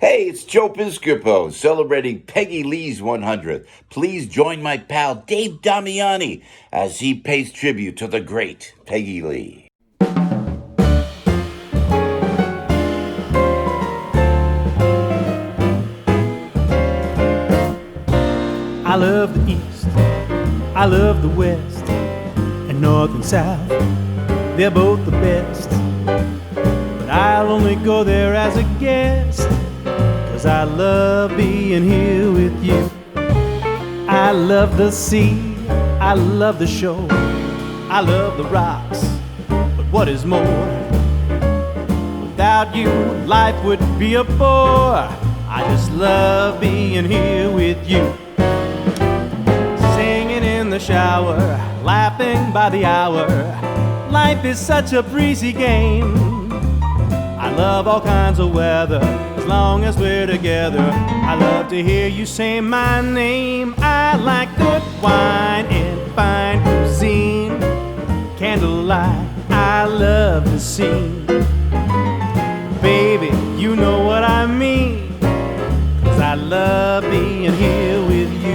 Hey, it's Joe Piscopo celebrating Peggy Lee's 100th. Please join my pal Dave Damiani as he pays tribute to the great Peggy Lee. I love the East, I love the West, and North and South, they're both the best. But I'll only go there as a guest, 'cause I love being here with you. I love the sea, I love the shore, I love the rocks, but what is more, without you, life would be a bore. I just love being here with you. In the shower, laughing by the hour. Life is such a breezy game. I love all kinds of weather, as long as we're together. I love to hear you say my name. I like good wine and fine cuisine. Candlelight, I love the scene. Baby, you know what I mean, 'cause I love being here with you.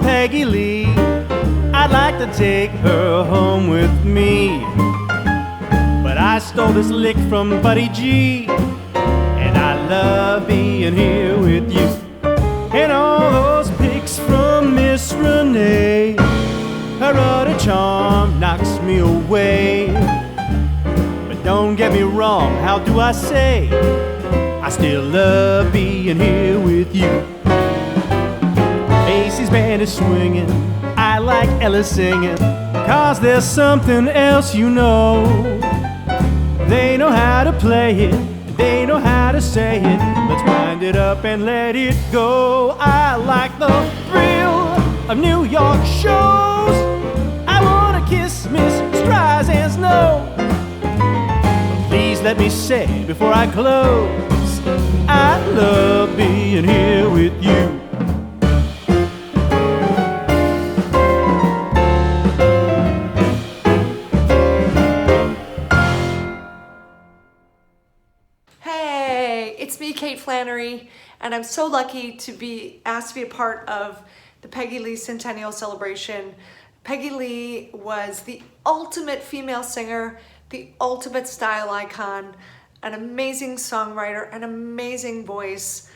Peggy Lee, I'd like to take her home with me, but I stole this lick from Buddy G, and I love being here with you. And all those pics from Miss Renee, her utter charm knocks me away. But don't get me wrong, how do I say, I still love being here with you. Macy's band is swinging, I like Ella singing, 'cause there's something else you know. They know how to play it, they know how to say it. Let's wind it up and let it go. I like the thrill of New York shows. I wanna kiss Miss Streisand's nose. But please let me say before I close, I love being here with you. It's me, Kate Flannery, and I'm so lucky to be asked to be a part of the Peggy Lee Centennial Celebration. Peggy Lee was the ultimate female singer, the ultimate style icon, an amazing songwriter, an amazing voice,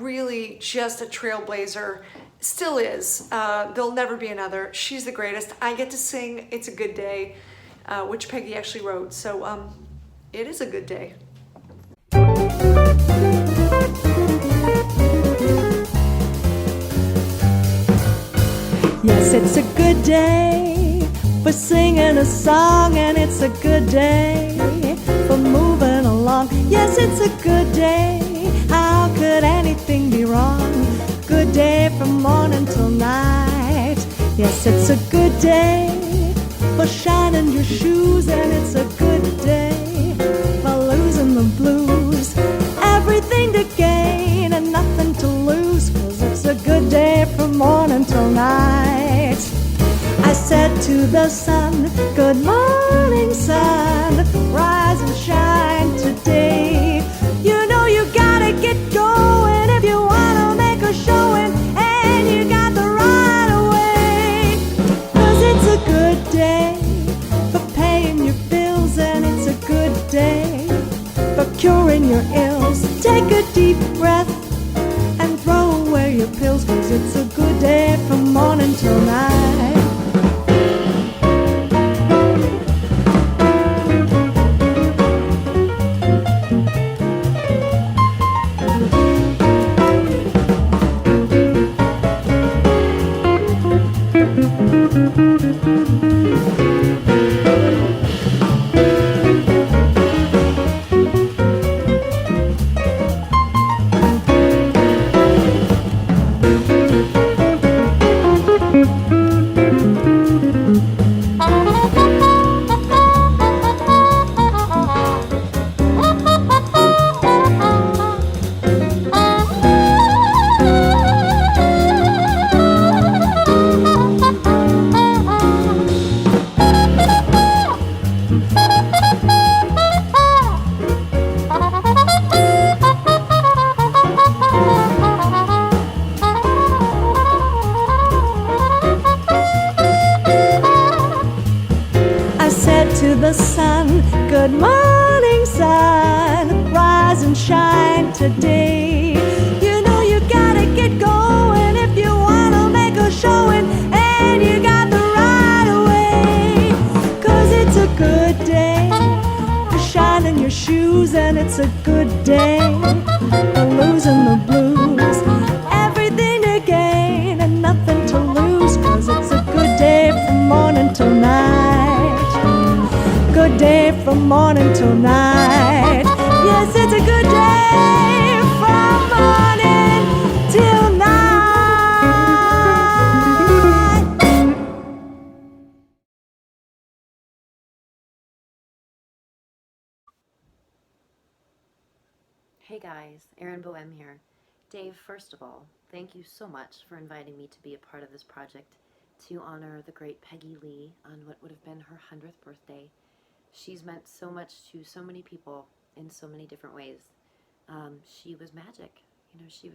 really just a trailblazer. Still is. There'll never be another. She's the greatest. I get to sing It's a Good Day, which Peggy actually wrote, so it is a good day. Yes, it's a good day for singing a song, and it's a good day for moving along. Yes, it's a good day. How could anything be wrong? Good day from morning till night. Yes, it's a good day for shining your shoes, and it's a good day for losing the blues. Everything to gain and nothing to lose, 'cause it's a good day from morning till night. I said to the sun, good morning, sun, rise and shine today. You know you gotta get going if you wanna make a showing, and you got the right away. 'Cause it's a good day for paying your bills, and it's a good day morning till night. To the sun, good morning sun, rise and shine today. You know you gotta get going if you wanna make a showing, and you got the right away. 'Cause it's a good day to shine in your shoes, and it's a good day for losing the blues. Everything to gain and nothing to lose, 'cause it's a good day from morning till night. Good day from morning till night. Yes, it's a good day from morning till night. Hey guys, Erin Boehm here. Dave, first of all, thank you so much for inviting me to be a part of this project to honor the great Peggy Lee on what would have been her 100th birthday. She's meant so much to so many people in so many different ways. She was magic. You know, she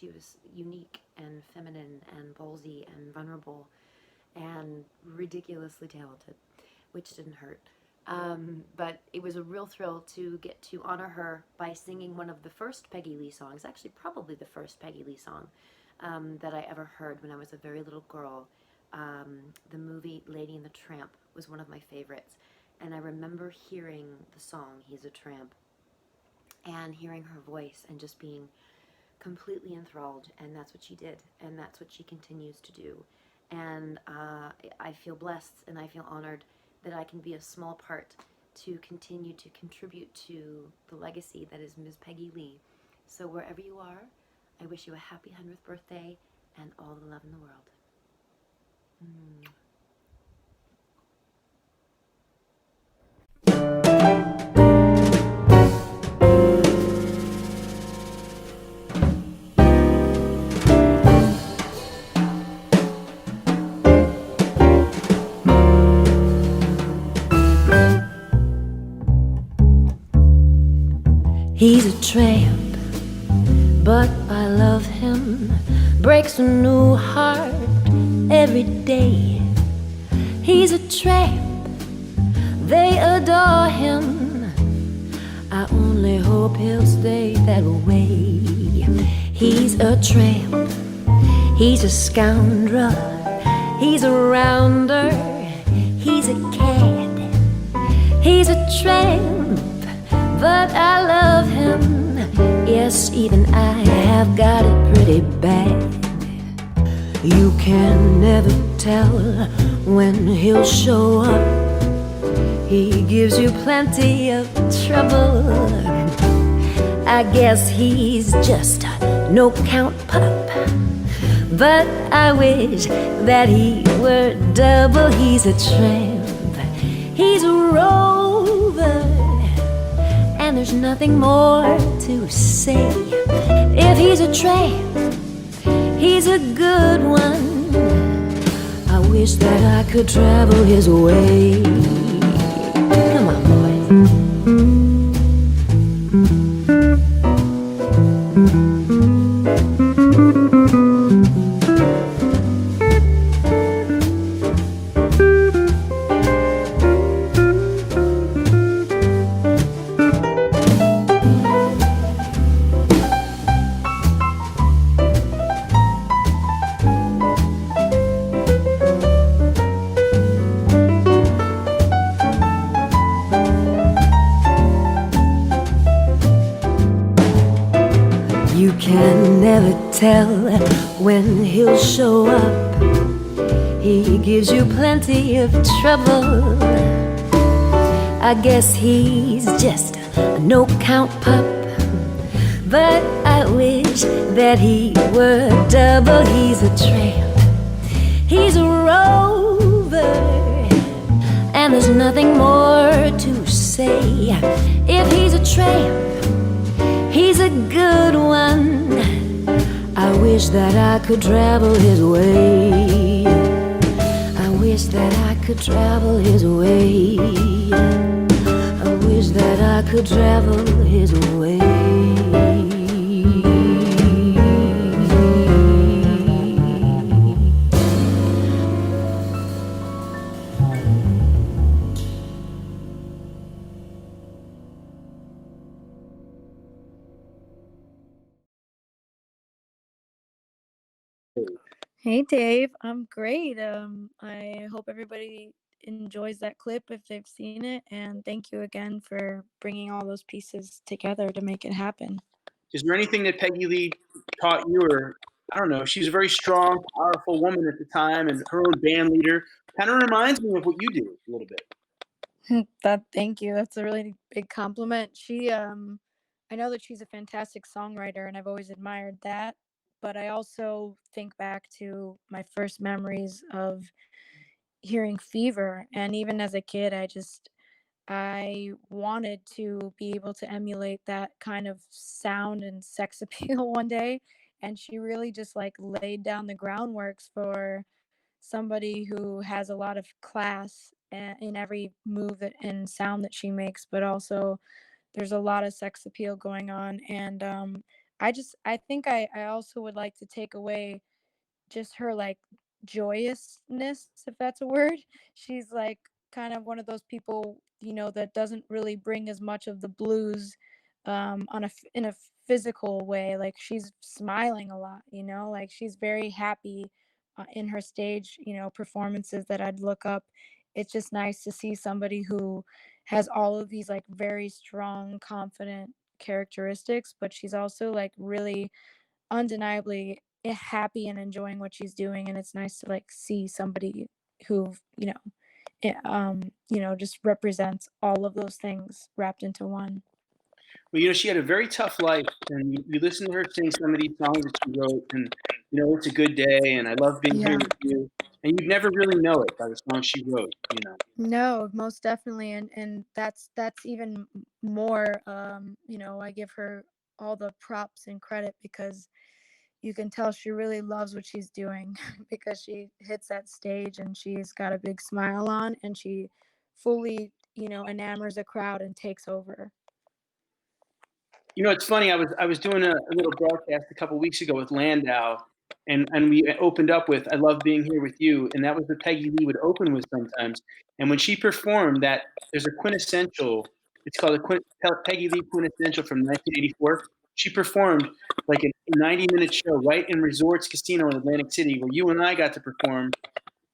was unique and feminine and ballsy and vulnerable and ridiculously talented, which didn't hurt. But it was a real thrill to get to honor her by singing one of the first Peggy Lee songs, actually probably the first Peggy Lee song that I ever heard when I was a very little girl. The movie Lady and the Tramp was one of my favorites. And I remember hearing the song, He's a Tramp, and hearing her voice and just being completely enthralled. And that's what she did, and that's what she continues to do. And I feel blessed and I feel honored that I can be a small part to continue to contribute to the legacy that is Ms. Peggy Lee. So wherever you are, I wish you a happy 100th birthday and all the love in the world. He's a tramp, but I love him. Breaks a new heart every day. He's a tramp, they adore him. I only hope he'll stay that way. He's a tramp, he's a scoundrel, he's a rounder, he's a cad, he's a tramp, but I love him. Yes, even I have got it pretty bad. You can never tell when he'll show up. He gives you plenty of trouble. I guess he's just a no-count pup, but I wish that he were double. He's a tramp, he's a rover, and there's nothing more to say. If he's a tramp, he's a good one. I wish that I could travel his way. Come on, boys. tell when he'll show up. He gives you plenty of trouble. I guess he's just a no-count pup, but I wish that he were double. He's a tramp, he's a rover, and there's nothing more to say. If he's a tramp, he's a good one. I wish that I could travel his way. I wish that I could travel his way. I wish that I could travel his way. Hey Dave, I'm great. I hope everybody enjoys that clip if they've seen it, and thank you again for bringing all those pieces together to make it happen. Is there anything that Peggy Lee taught you, or I don't know? She's a very strong, powerful woman at the time, and her own band leader. Kind of reminds me of what you do a little bit. Thank you. That's a really big compliment. I know that she's a fantastic songwriter, and I've always admired that. But I also think back to my first memories of hearing Fever, and even as a kid, I wanted to be able to emulate that kind of sound and sex appeal one day. And she really just like laid down the groundworks for somebody who has a lot of class in every move and sound that she makes, but also there's a lot of sex appeal going on. And I think I also would like to take away just her like joyousness, if that's a word. She's like kind of one of those people, that doesn't really bring as much of the blues in a physical way. Like she's smiling a lot, like she's very happy in her stage, performances that I'd look up. It's just nice to see somebody who has all of these like very strong, confident characteristics, but she's also like really undeniably happy and enjoying what she's doing. And it's nice to like see somebody who just represents all of those things wrapped into one. Well, she had a very tough life, and you listen to her sing some of these songs that she wrote, and It's a Good Day, and I Love Being Here with You, and you'd never really know it by the songs she wrote. No, most definitely, and that's even more. I give her all the props and credit because you can tell she really loves what she's doing because she hits that stage and she's got a big smile on and she fully, enamors a crowd and takes over. It's funny. I was doing a little broadcast a couple weeks ago with Landau, and we opened up with "I Love Being Here with You," and that was what Peggy Lee would open with sometimes. And when she performed that, there's a quintessential. It's called a Peggy Lee Quintessential from 1984. She performed like a 90-minute show right in Resorts Casino in Atlantic City, where you and I got to perform.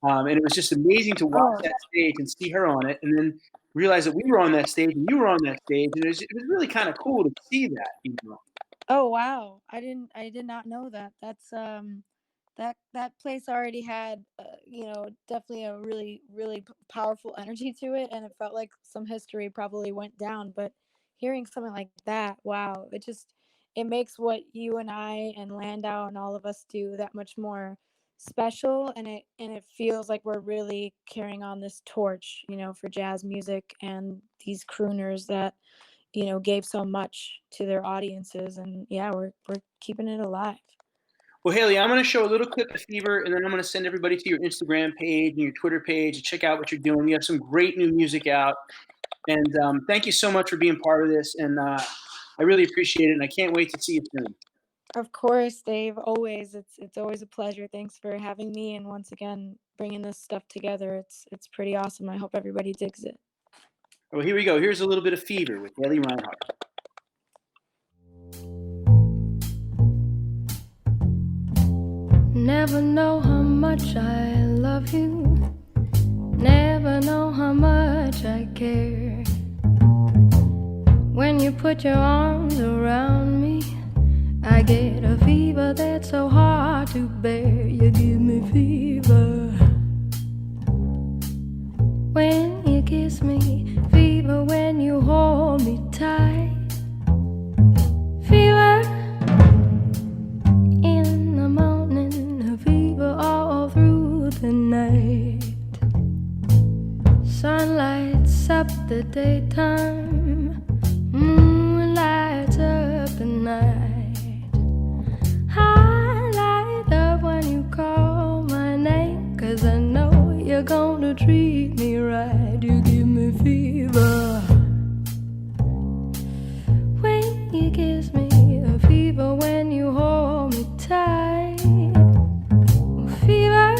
And it was just amazing to watch that stage and see her on it, and then realize that we were on that stage and you were on that stage, and it was really kind of cool to see that. Oh wow, I did not know that. That's that place already had definitely a really really powerful energy to it, and it felt like some history probably went down. But hearing something like that, wow, it makes what you and I and Landau and all of us do that much more special, and it feels like we're really carrying on this torch, for jazz music and these crooners that gave so much to their audiences. And yeah, we're keeping it alive. Well, Haley, I'm going to show a little clip of Fever, and then I'm going to send everybody to your Instagram page and your Twitter page to check out what you're doing. You have some great new music out, and thank you so much for being part of this, and I really appreciate it, and I can't wait to see you soon. Of course, Dave, always. It's always a pleasure. Thanks for having me, and once again bringing this stuff together. It's pretty awesome. I hope everybody digs it. Well, here we go. Here's a little bit of Fever with Haley Reinhart. Never know how much I love you. Never know how much I care. When you put your arms around me, I get a fever that's so hard to bear. You give me fever when you kiss me, fever when you hold me tight, fever in the morning, fever all through the night. Sun lights up the daytime, moon lights up the night. I light up when you call my name, 'cause I know you're gonna treat me right. You give me fever when you kiss me, a fever when you hold me tight, fever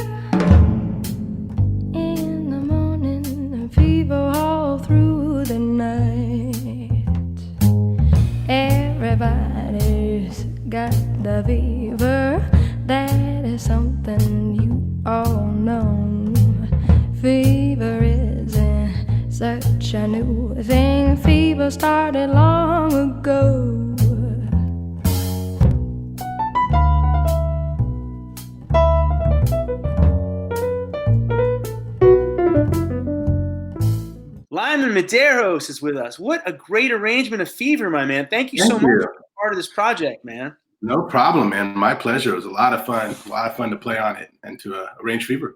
in the morning, fever all through the night. Everybody's got the fever, that is something you all know. Fever isn't such a new thing, fever started long ago. Lyman Medeiros is with us. What a great arrangement of Fever, my man. Thank you so much for being part of this project, man. No problem, man. My pleasure. It was a lot of fun to play on it and to arrange Fever.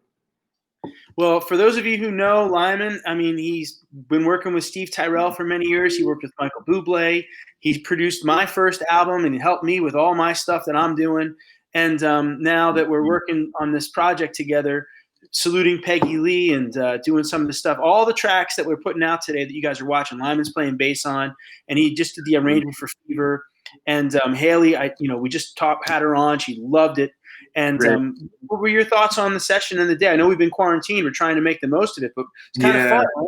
Well, for those of you who know Lyman, I mean, he's been working with Steve Tyrell for many years. He worked with Michael Bublé. He's produced my first album and he helped me with all my stuff that I'm doing. And now that we're working on this project together, saluting Peggy Lee and doing some of the stuff, all the tracks that we're putting out today that you guys are watching, Lyman's playing bass on, and he just did the arrangement for Fever. And Haley, we just had her on. She loved it. And what were your thoughts on the session and the day? I know we've been quarantined. We're trying to make the most of it, but it's kind of fun. Right?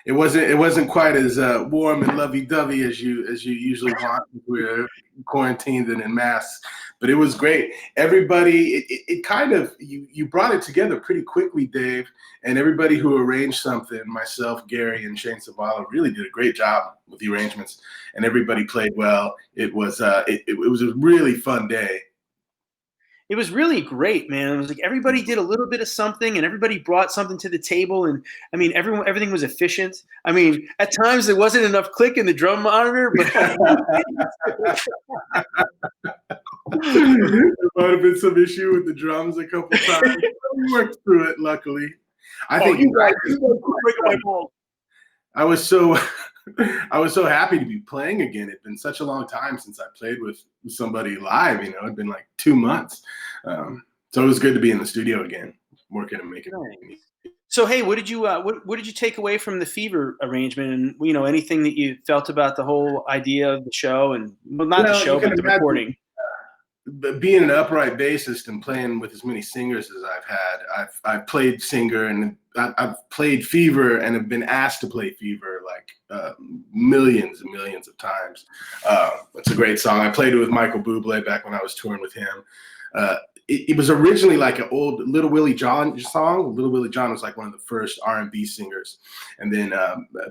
It wasn't quite as warm and lovey-dovey as you usually want. We're quarantined and in masks, but it was great. Everybody, it kind of you brought it together pretty quickly, Dave. And everybody who arranged something, myself, Gary, and Shane Savala, really did a great job with the arrangements. And everybody played well. It was a really fun day. It was really great, man. It was like everybody did a little bit of something, and everybody brought something to the table. And I mean, everything was efficient. I mean, at times there wasn't enough click in the drum monitor, but there might have been some issue with the drums a couple times. We worked through it, luckily. I think you guys break my balls. I was so happy to be playing again. It'd been such a long time since I played with somebody live. It'd been like 2 months. So it was good to be in the studio again, working and making it. So hey, what did you take away from the Fever arrangement, and anything that you felt about the whole idea of the show, and not the show but the recording? Being an upright bassist and playing with as many singers as I've had, I've played singer and I've played Fever and have been asked to play Fever like millions and millions of times. It's a great song. I played it with Michael Bublé back when I was touring with him. It was originally like an old Little Willie John song. Little Willie John was like one of the first R&B singers. And then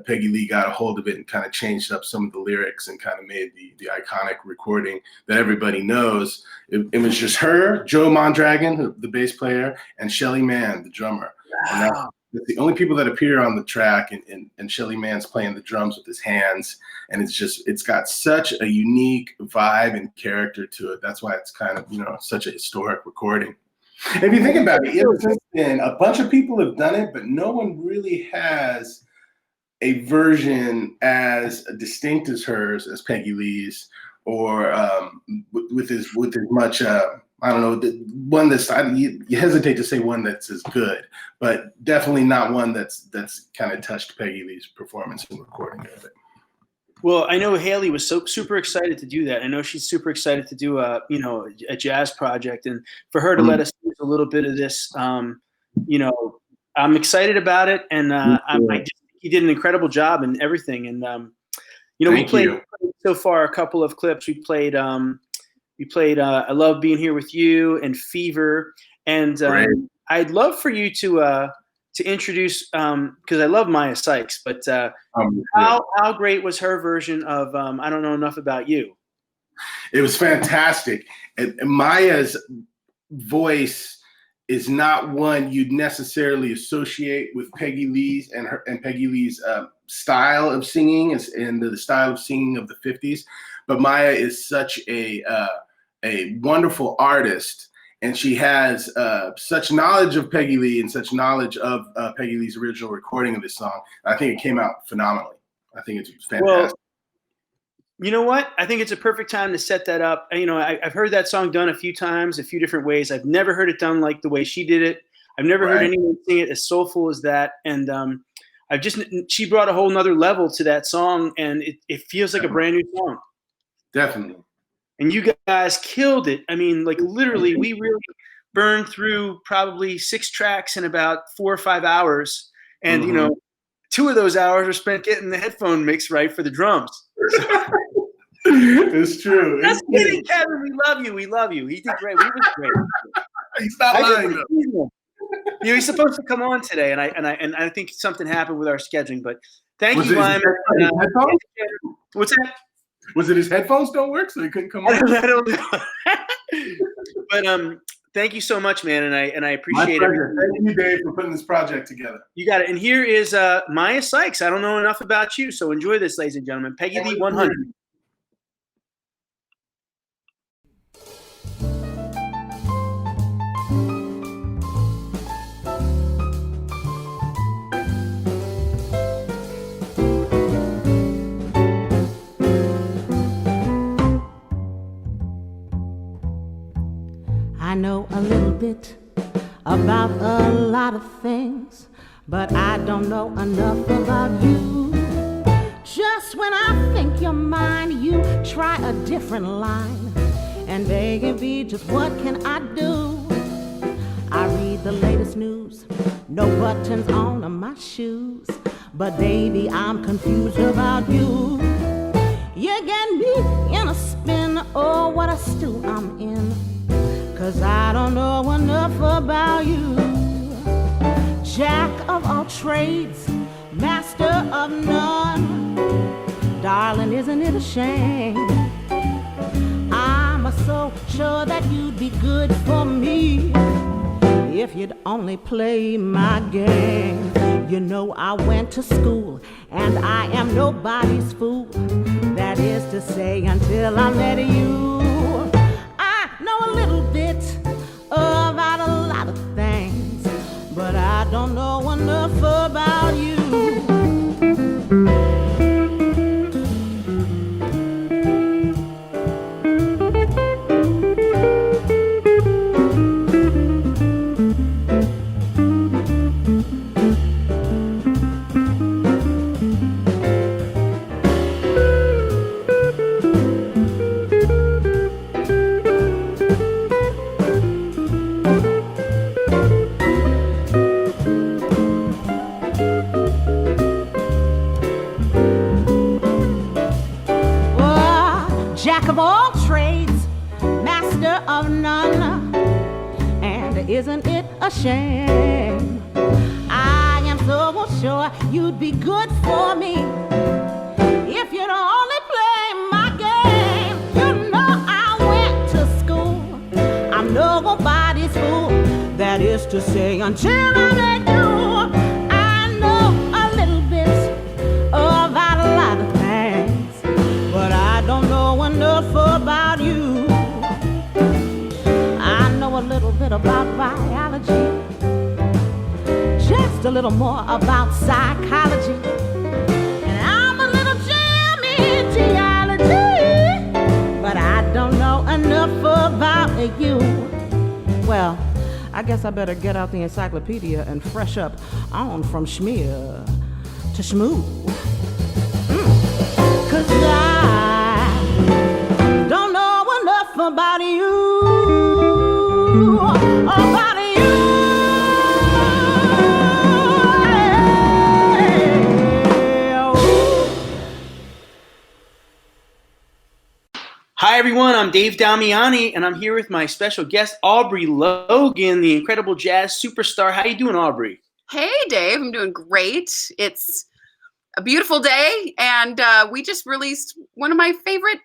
Peggy Lee got a hold of it and kind of changed up some of the lyrics and kind of made the iconic recording that everybody knows. It was just her, Joe Mondragon, the bass player, and Shelly Manne, the drummer. And that's the only people that appear on the track, and Shelly Manne's playing the drums with his hands. And it's got such a unique vibe and character to it. That's why it's kind of, such a historic recording. And if you think about it, a bunch of people have done it, but no one really has a version as distinct as hers, as Peggy Lee's, or with as much, I don't know, the one that's, you hesitate to say one that's as good, but definitely not one that's kind of touched Peggy Lee's performance and recording of it. Well, I know Haley was so super excited to do that. I know she's super excited to do a jazz project, and for her to let us use a little bit of this, I'm excited about it, and I think he did an incredible job and everything. And we played so far a couple of clips. We played I Love Being Here With You and Fever, and I'd love for you to introduce, because I love Maya Sykes, but how great was her version of I Don't Know Enough About You? It was fantastic. And Maya's voice is not one you'd necessarily associate with Peggy Lee's and Peggy Lee's style of singing and the style of singing of the 50s. But Maya is such a wonderful artist, and she has such knowledge of Peggy Lee and such knowledge of Peggy Lee's original recording of this song. I think it came out phenomenally. I think it's fantastic. Well, you know what? I think it's a perfect time to set that up. You know, I've heard that song done a few times, a few different ways. I've never heard it done like the way she did it. I've never heard anyone sing it as soulful as that. And she brought a whole nother level to that song, and it feels like a brand new song. Definitely. And you guys killed it. I mean, like literally, we really burned through probably 6 tracks in about 4 or 5 hours. And, you know, 2 of those hours were spent getting the headphone mix right for the drums. It's true. Just kidding, Kevin. We love you. We love you. He did great. He was great. He's not lying though. You know, he's supposed to come on today, and I think something happened with our scheduling. But thank you, Lyman. What's that? Was it his headphones don't work, so he couldn't come on? I don't know. But thank you so much, man, and I appreciate it. Thank you, Dave, for putting this project together. You got it. And here is Maya Sykes. I don't know enough about you, so enjoy this, ladies and gentlemen. Peggy Lee 100. I know a little bit about a lot of things, but I don't know enough about you. Just when I think you're mine, you try a different line. And baby, just what can I do? I read the latest news, no buttons on my shoes. But baby, I'm confused about you. You get me in a spin, oh, what a stew I'm in. 'Cause I don't know enough about you. Jack of all trades, master of none. Darling, isn't it a shame? I'm so sure that you'd be good for me if you'd only play my game. You know I went to school and I am nobody's fool. That is to say, until I met you. I know a little bit about a lot of things, but I don't know enough about you. Jack of all trades, master of none, and isn't it a shame? I am so sure you'd be good for me if you'd only play my game. You know I went to school, I'm nobody's fool. That is to say, until I met you, I know a little bit about a lot of things, but I don't know enough about you. I know a little bit about biology, just a little more about psychology, and I'm a little gem in geology, but I don't know enough about you. Well, I guess I better get out the encyclopedia and fresh up on from schmear to schmoo. 'Cause I don't know enough about you, about you. Hi, everyone. I'm Dave Damiani, and I'm here with my special guest, Aubrey Logan, the incredible jazz superstar. How you doing, Aubrey? Hey, Dave. I'm doing great. It's a beautiful day, and we just released one of my favorite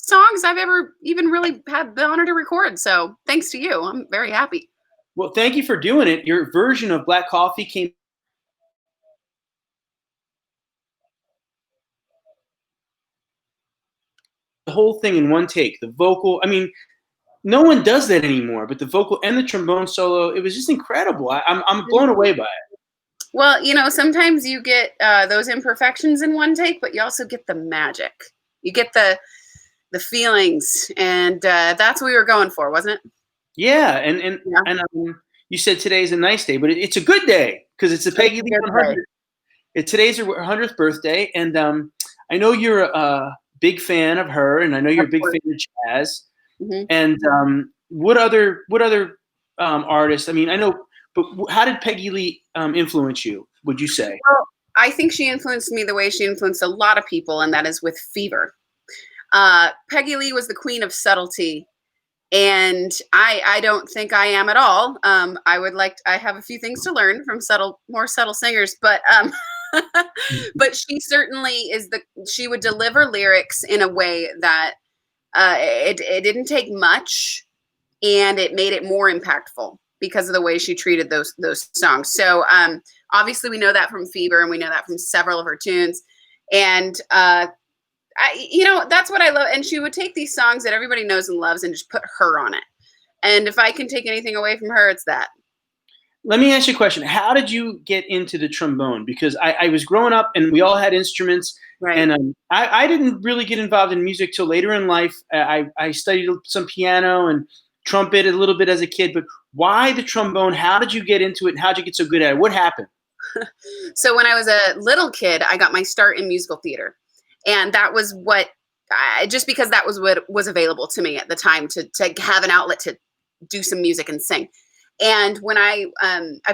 songs I've ever even really had the honor to record. So thanks to you. I'm very happy. Well, thank you for doing it. Your version of Black Coffee came the whole thing in one take. The vocal, I mean, no one does that anymore, but the vocal and the trombone solo, it was just incredible. I'm blown away by it. Well, sometimes you get those imperfections in one take, but you also get the magic. You get the feelings, and that's what we were going for, wasn't it? Yeah, and you said today's a nice day, but it's a good day because it's a Peggy Lee 100th. Today's her 100th birthday, and I know you're a big fan of her, and I know you're a big fan of jazz. Mm-hmm. And what other artists? I mean, I know, but how did Peggy Lee influence you? Would you say? Well, I think she influenced me the way she influenced a lot of people, and that is with Fever. Peggy Lee was the queen of subtlety, and I don't think I am at all. I have a few things to learn from more subtle singers, but but she certainly she would deliver lyrics in a way that it didn't take much, and it made it more impactful because of the way she treated those songs. So obviously we know that from Fever, and we know that from several of her tunes, and that's what I love. And she would take these songs that everybody knows and loves and just put her on it. And if I can take anything away from her, it's that. Let me ask you a question. How did you get into the trombone? Because I was growing up and we all had instruments. Right. And I didn't really get involved in music till later in life. I studied some piano and trumpet a little bit as a kid. But why the trombone? How did you get into it? And how did you get so good at it? What happened? So when I was a little kid, I got my start in musical theater. And that was just because that was what was available to me at the time to have an outlet to do some music and sing. And when I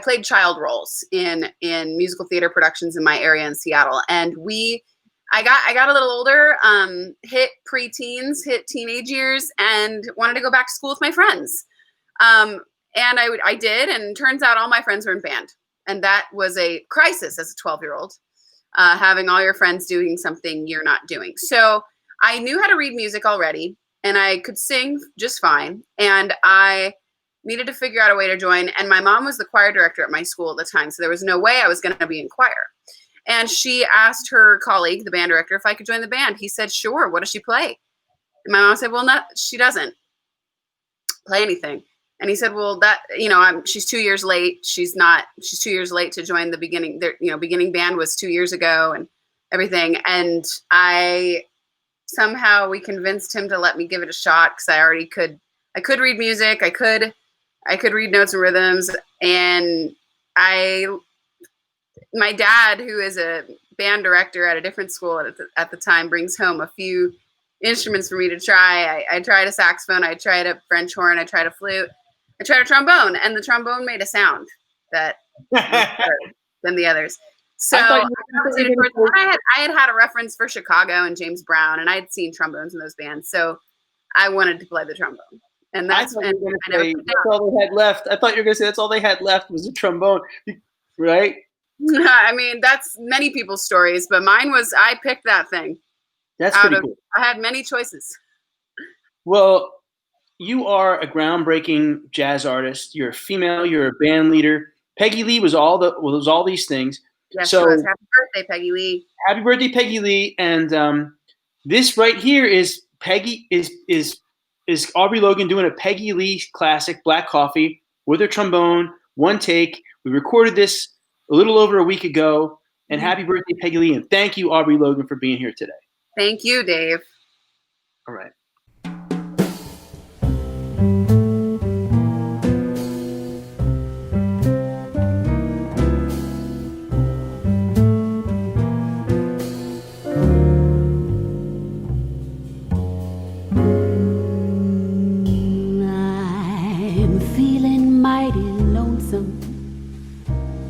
played child roles in musical theater productions in my area in Seattle, and I got a little older, hit preteens, hit teenage years, and wanted to go back to school with my friends. And I did, and turns out all my friends were in band, and that was a crisis as a 12-year-old. Having all your friends doing something you're not doing. So I knew how to read music already, and I could sing just fine. And I needed to figure out a way to join. And my mom was the choir director at my school at the time, so there was no way I was going to be in choir. And she asked her colleague, the band director, if I could join the band. He said, sure. What does she play? And my mom said, well, she doesn't play anything. And he said, well, she's 2 years late. She's 2 years late to join the beginning. Beginning band was 2 years ago and everything. And somehow we convinced him to let me give it a shot because I could read music. I could read notes and rhythms. And my dad, who is a band director at a different school at the time, brings home a few instruments for me to try. I tried a saxophone. I tried a French horn. I tried a flute. I tried a trombone, and the trombone made a sound that was better than the others. So I had a reference for Chicago and James Brown, and I had seen trombones in those bands, so I wanted to play the trombone. And that's all they had left. I thought you were going to say that's all they had left was a trombone, right? I mean, that's many people's stories, but mine was I picked that thing. That's pretty cool. I had many choices. Well, you are a groundbreaking jazz artist. You're a female. You're a band leader. Peggy Lee was all these things. Yes, so happy birthday, Peggy Lee. Happy birthday, Peggy Lee. And this right here is Peggy is Aubrey Logan doing a Peggy Lee classic, Black Coffee, with her trombone, one take. We recorded this a little over a week ago. And happy birthday, Peggy Lee. And thank you, Aubrey Logan, for being here today. Thank you, Dave. All right. I'm feeling mighty lonesome.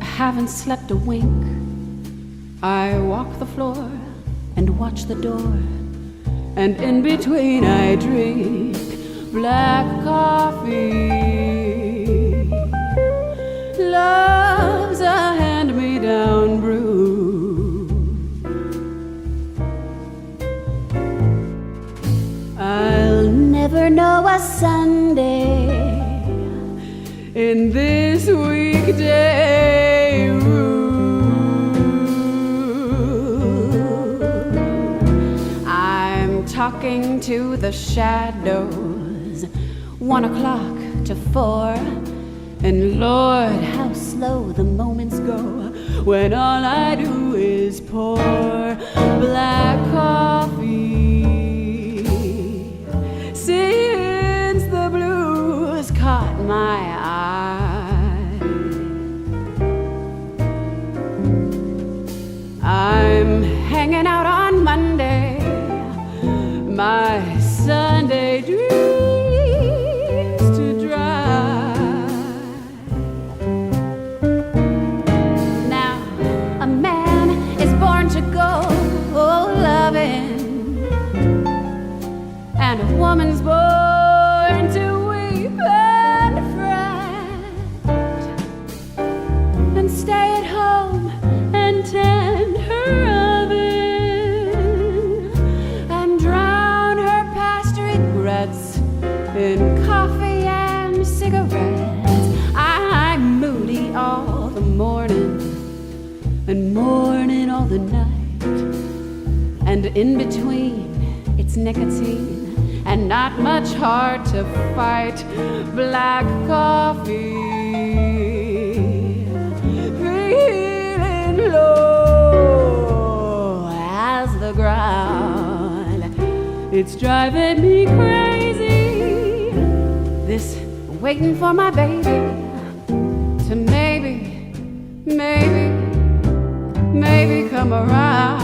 I haven't slept a wink. I walk the floor and watch the door, and in between I drink black coffee. Love's a hand-me-down brew. in this weekday room. I'm talking to the shadows, 1 o'clock to 4. And Lord, how slow the moments go when all I do is pour black coffee. Since the blues caught my eye, I'm hanging out on Monday, my Sunday dreams to dry. Now a man is born to go loving, and a woman's born to weep and fret, and stay at home and tend her oven, and drown her past regrets in coffee and cigarettes. I'm moody all the morning and morning all the night, and in between it's nicotine and not much hard to fight. Black coffee, feeling low as the ground. It's driving me crazy, this waiting for my baby to maybe come around.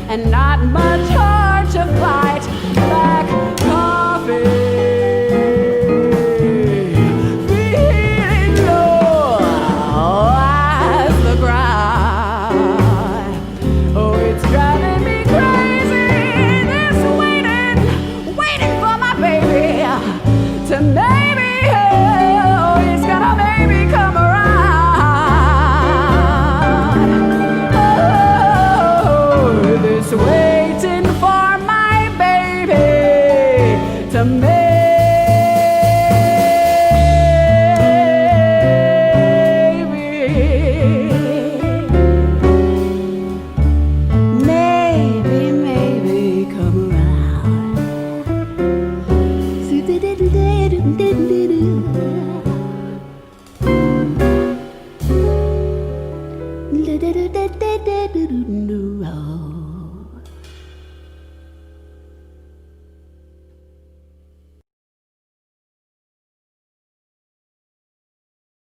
And not much hard to fight. Black coffee, feeling low as the ground. Oh, it's driving me crazy, this waiting for my baby to maybe, oh, he's gonna maybe come around. This waiting for my baby to maybe come around.